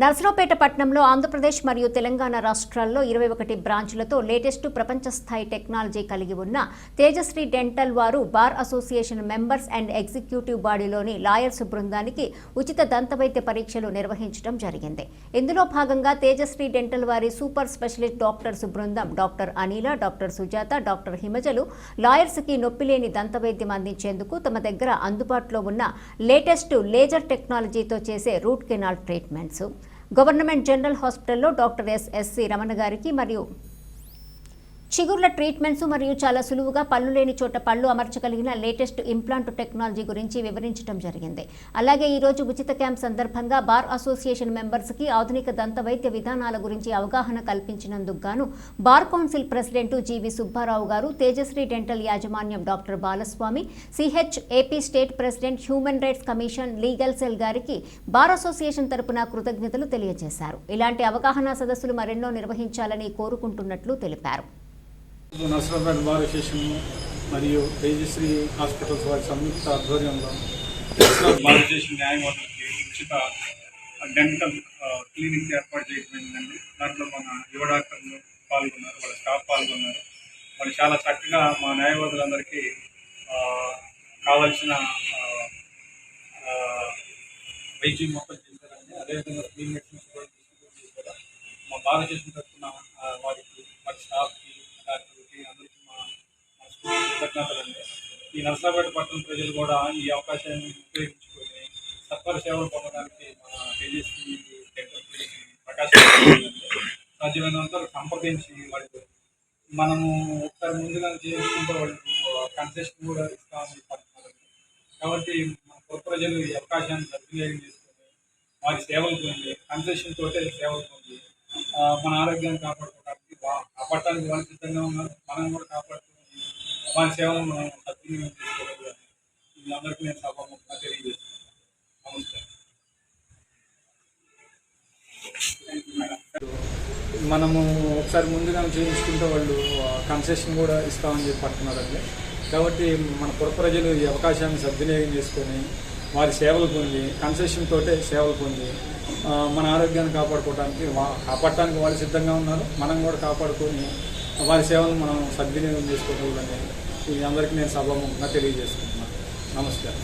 నర్సరావుపేట పట్టణంలో ఆంధ్రప్రదేశ్ మరియు తెలంగాణ రాష్ట్రాల్లో 21 బ్రాంచ్లతో లేటెస్ట్ ప్రపంచ స్థాయి టెక్నాలజీ కలిగి ఉన్న తేజశ్రీ డెంటల్ వారు bar association members and executive బాడీలోని లాయర్స్ బృందానికి ఉచిత దంతవైద్య పరీక్షలు నిర్వహించడం జరిగింది. ఇందులో భాగంగా తేజశ్రీ డెంటల్ వారి సూపర్ స్పెషలిస్ట్ డాక్టర్స్ బృందం doctor Anila, doctor Sujatha, doctor హిమజలు లాయర్స్ కి నొప్పిలేని దంతవైద్యం అందించేందుకు తమ దగ్గర అందుబాటులో ఉన్న లేటెస్ట్ లేజర్ టెక్నాలజీతో చేసే root canal treatments government general హాస్పిటల్లో డాక్టర్ ఎస్ఎస్సి రమణ గారికి మరియు చిగుర్ల ట్రీట్మెంట్స్ మరియు చాలా సులువుగా పళ్ళు లేని చోట పళ్ళు అమర్చగలిగిన లేటెస్ట్ ఇంప్లాంట్ టెక్నాలజీ గురించి వివరించడం జరిగింది. అలాగే ఈ రోజు ఉచిత క్యాంప్ సందర్భంగా బార్ అసోసియేషన్ మెంబర్స్ కి ఆధునిక దంత వైద్య విధానాల గురించి అవగాహన కల్పించినందుకు గాను బార్ కౌన్సిల్ ప్రెసిడెంట్ జీవి సుబ్బారావు గారు, తేజశ్రీ డెంటల్ యాజమాన్యం doctor Balaswamy, AP state president human rights commission legal cell గారికి బార్ అసోసియేషన్ తరపున కృతజ్ఞతలు తెలియజేశారు. ఇలాంటి అవగాహన సదస్సులు మరెన్నో నిర్వహించాలని కోరుకుంటున్నట్లు తెలిపారు. నర్సరావుపేట బార్ అసోసియేషన్ మరియు తేజశ్రీ హాస్పిటల్స్ వారి సంయుక్త ఆధ్వర్యంలో బార్ అసోసియేషన్ న్యాయవాదులకి ఉచిత డెంటల్ క్లినిక్ ఏర్పాటు చేయడం. దాంట్లో మన యువ డాక్టర్లు పాల్గొన్నారు, వాళ్ళ స్టాఫ్ పాల్గొన్నారు. వాళ్ళు చాలా చక్కగా మా న్యాయవాదులందరికీ కావాల్సిన వైద్యం మొత్తం చేశారండి. అదేవిధంగా క్లీన్ మెడిసిన్స్ కూడా డిస్ట్రిబ్యూట్ చేశారు. మా బార్ అసోసియేషన్ తరఫున వారికి, వారి స్టాఫ్కి, అందరికీ మా కృతజ్ఞతలండి. ఈ నర్సరావుపేట పట్టణ ప్రజలు కూడా ఈ అవకాశాన్ని ఉపయోగించుకొని సత్వర సేవలు పొందడానికి మన తేజస్వి డెంటల్ క్లినిక్ ప్రకాశం సాధ్యమైనంత సంప్రదించి వాళ్ళకి మనము ఒకసారి ముందుగా చేసుకుంటే వాళ్ళు కన్సెషన్ కూడా ఇస్తామని పడుతున్నారండి. కాబట్టి మన కొత్త ప్రజలు ఈ అవకాశాన్ని సద్వినియోగం చేసుకొని వారి సేవలు పొంది కన్సెషన్ తోటే సేవలు పొంది మన ఆరోగ్యాన్ని కాపాడటానికి వాళ్ళు సిద్ధంగా ఉన్నారు. మనం కూడా కాపాడుతూ వారి సేవలను మనం సద్వినియోగం చేసుకోవాలి. ఇది అందరికీ నేను సభాముఖంగా తెలియజేస్తున్నాను. నమస్తే. మనము ఒకసారి ముందుగా చేయించుకుంటే వాళ్ళు కన్సెషన్ కూడా ఇస్తామని చెప్పి పడుతున్నారండి. కాబట్టి మన పుర ప్రజలు ఈ అవకాశాన్ని సద్వినియోగం చేసుకొని వారి సేవలు పొంది కన్సెషన్ తోటే సేవలు పొంది మన ఆరోగ్యాన్ని కాపాడటానికి వాళ్ళు సిద్ధంగా ఉన్నారు. మనం కూడా కాపాడుకొని వారి సేవలను మనం సద్వినియోగం చేసుకోవాలని అందరికీ నేను సభాముఖంగా తెలియజేసుకుంటున్నాను. నమస్కారం.